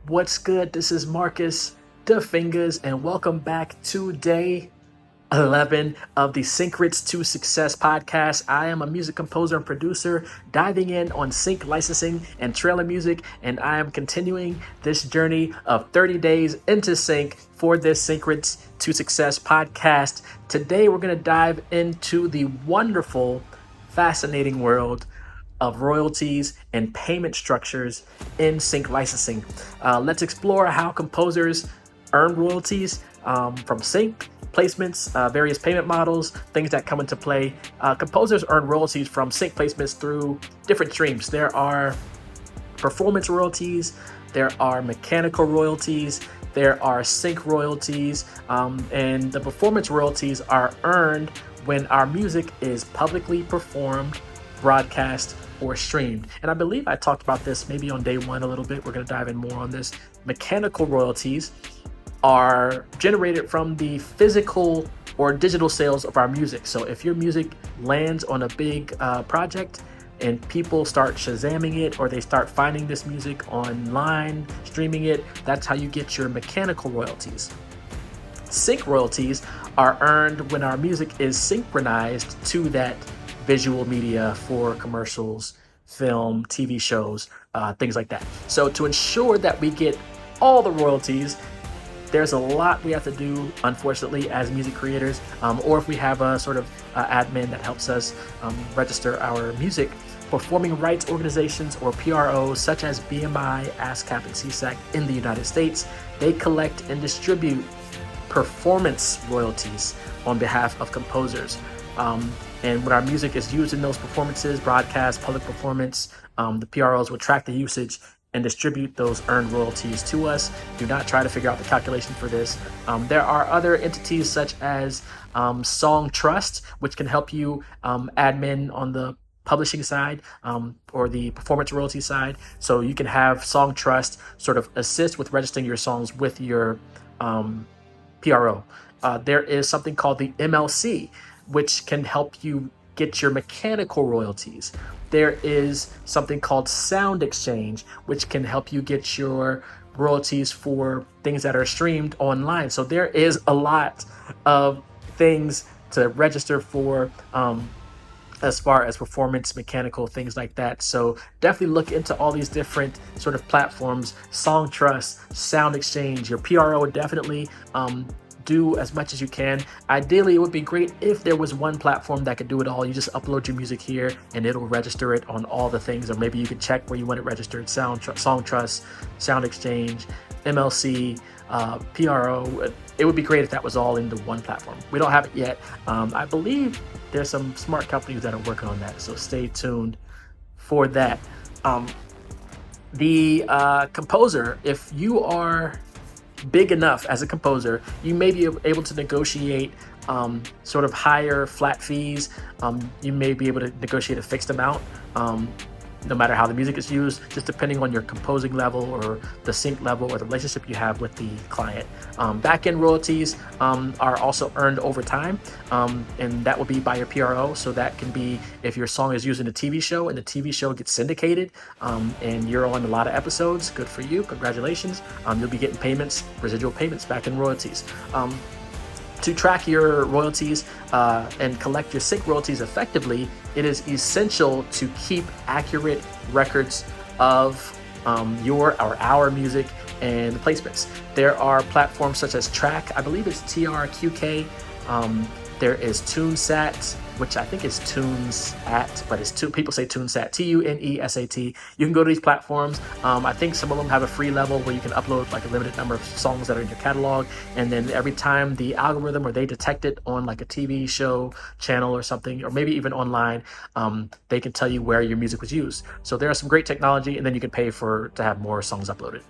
What's good? This is Marcus, the Fingaz, and welcome back to day 11 of the Syncrets To Success podcast. I am a music composer and producer diving in on sync licensing and trailer music, and I am continuing this journey of 30 days into sync for this Syncrets To Success podcast. Today, we're going to dive into the wonderful, fascinating world of royalties and payment structures in sync licensing. Let's explore how composers earn royalties from sync placements, various payment models, things that come into play. Composers earn royalties from sync placements through different streams. There are performance royalties, there are mechanical royalties, there are sync royalties, and the performance royalties are earned when our music is publicly performed, broadcast, or streamed. And I believe I talked about this maybe on day one a little bit. We're going to dive in more on this. Mechanical royalties are generated from the physical or digital sales of our music. So if your music lands on a big project and people start shazamming it, or they start finding this music online, streaming it, that's how you get your mechanical royalties. Sync royalties are earned when our music is synchronized to that visual media for commercials, film, TV shows, things like that. So to ensure that we get all the royalties, there's a lot we have to do, unfortunately, as music creators, or if we have a sort of admin that helps us register our music. Performing rights organizations, or PROs, such as BMI, ASCAP, and CSAC in the United States, they collect and distribute performance royalties on behalf of composers. And when our music is used in those performances, broadcast, public performance, the PROs will track the usage and distribute those earned royalties to us. Do not try to figure out the calculation for this. There are other entities such as Song Trust, which can help you admin on the publishing side or the performance royalty side. So you can have Song Trust sort of assist with registering your songs with your PRO. There is something called the MLC, which can help you get your mechanical royalties. There is something called Sound Exchange, which can help you get your royalties for things that are streamed online. So there is a lot of things to register for as far as performance, mechanical, things like that. So definitely look into all these different sort of platforms: Song Trust, Sound Exchange, your PRO. Definitely do as much as you can. Ideally, it would be great if there was one platform that could do it all. You just upload your music here and it'll register it on all the things, or maybe you could check where you want it registered: Song Trust, Sound Exchange, MLC, PRO. It would be great if that was all into one platform. We don't have it yet. I believe there's some smart companies that are working on that, so stay tuned for that. The composer, if you are big enough as a composer, you may be able to negotiate sort of higher flat fees. You may be able to negotiate a fixed amount, no matter how the music is used, just depending on your composing level or the sync level or the relationship you have with the client. Back-end royalties are also earned over time, and that will be by your PRO. So that can be if your song is used in a TV show and the TV show gets syndicated and you're on a lot of episodes. Good for you, congratulations. You'll be getting payments, residual payments, back-end royalties. To track your royalties and collect your sync royalties effectively, it is essential to keep accurate records of our music and placements. There are platforms such as Track, I believe it's TRQK. There is TuneSat, which I think is TunesAt, but people say TuneSat, TUNESAT. You can go to these platforms. I think some of them have a free level where you can upload like a limited number of songs that are in your catalog, and then every time the algorithm or they detect it on like a TV show channel or something, or maybe even online, they can tell you where your music was used. So there are some great technology, and then you can pay to have more songs uploaded.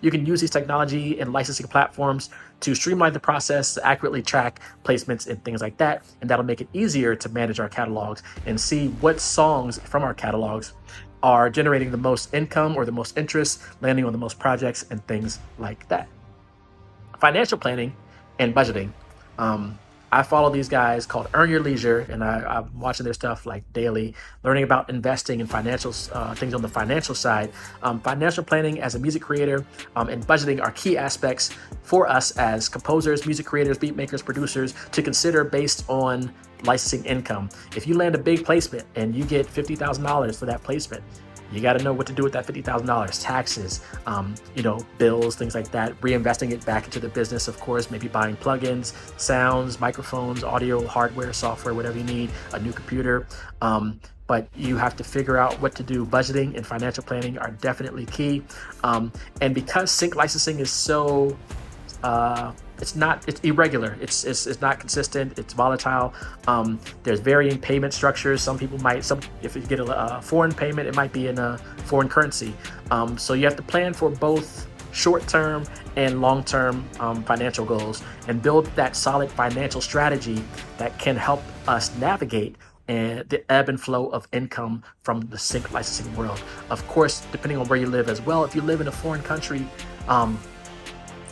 You can use these technology and licensing platforms to streamline the process, to accurately track placements and things like that. And that'll make it easier to manage our catalogs and see what songs from our catalogs are generating the most income or the most interest, landing on the most projects and things like that. Financial planning and budgeting. I follow these guys called Earn Your Leisure, and I'm watching their stuff like daily, learning about investing and financial things on the financial side. Financial planning as a music creator and budgeting are key aspects for us as composers, music creators, beat makers, producers to consider based on licensing income. If you land a big placement and you get $50,000 for that placement, you got to know what to do with that $50,000. Taxes, bills, things like that. Reinvesting it back into the business, of course. Maybe buying plugins, sounds, microphones, audio, hardware, software, whatever you need. A new computer. But you have to figure out what to do. Budgeting and financial planning are definitely key. And because sync licensing is so it's irregular. It's not consistent. It's volatile. There's varying payment structures. If you get a foreign payment, it might be in a foreign currency. So you have to plan for both short-term and long-term financial goals and build that solid financial strategy that can help us navigate and the ebb and flow of income from the sync licensing world. Of course, depending on where you live as well. If you live in a foreign country,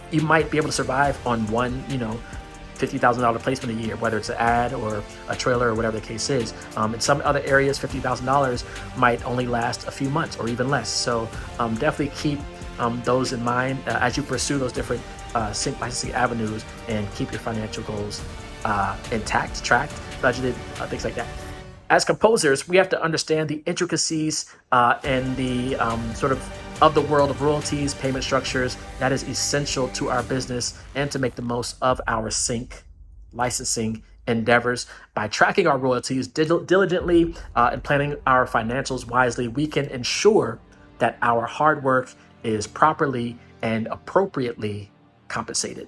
you might be able to survive on one, $50,000 placement a year, whether it's an ad or a trailer or whatever the case is. In some other areas, $50,000 might only last a few months or even less. So definitely keep those in mind as you pursue those different sync licensing avenues and keep your financial goals intact, tracked, budgeted, things like that. As composers, we have to understand the intricacies and the of the world of royalties, payment structures. That is essential to our business and to make the most of our sync licensing endeavors. By tracking our royalties diligently and planning our financials wisely, we can ensure that our hard work is properly and appropriately compensated.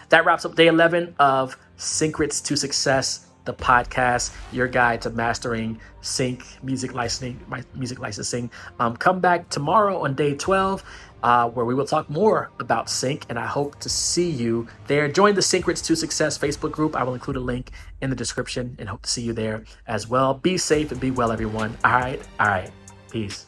That wraps up day 11 of Syncrets to Success, the podcast, your guide to mastering sync music licensing. Come back tomorrow on day 12, where we will talk more about sync, and I hope to see you there. Join the Syncrets to Success Facebook group. I will include a link in the description and hope to see you there as well. Be safe and be well, everyone. All right. Peace.